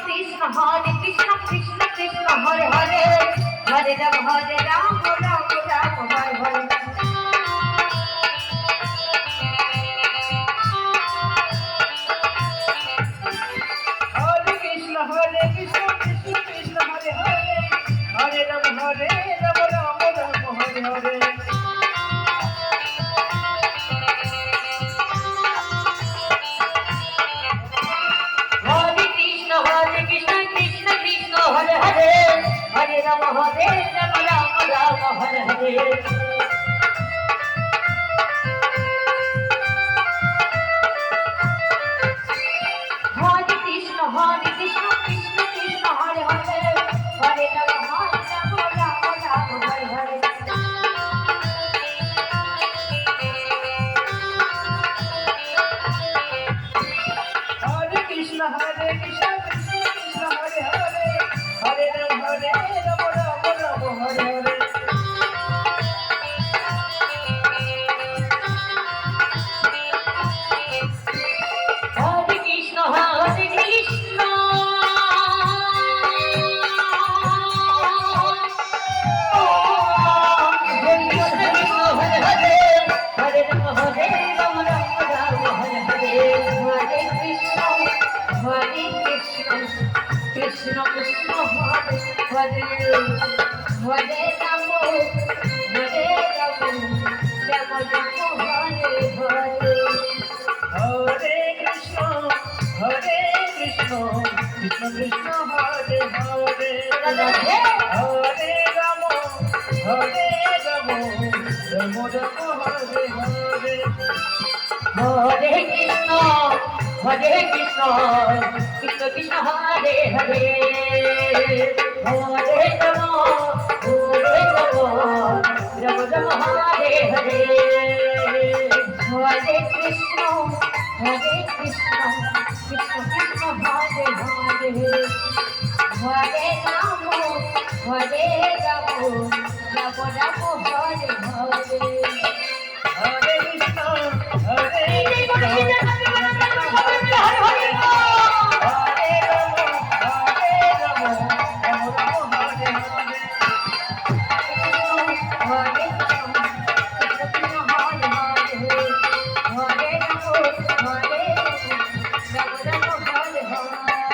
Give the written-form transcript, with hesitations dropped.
Krishna Krishna Krishna Hare Hare Hare Ram Ram Ram Hare Hare Krishna Krishna Krishna Hare Hare Hare Ram Ram Ram Hare Hare Hare Hare Hare Ram Ram Hare Hare Hare Krishna Krishna Krishna Hare Hare Hare Ram Ram Hare Hare Hare Krishna Hare Ram Ram Hare Hare Hare Krishna Krishna Krishna Hare Hare Ram Ram Hare Hare Hare Krishna Krishna Krishna Hare Hare Hare Ram Ram Hare Hare Hare Krishna Krishna Krishna Hare Hare Hare Ram Ram Ram Hare Hare Hare Krishna Krishna Krishna Hare Hare Hare Ram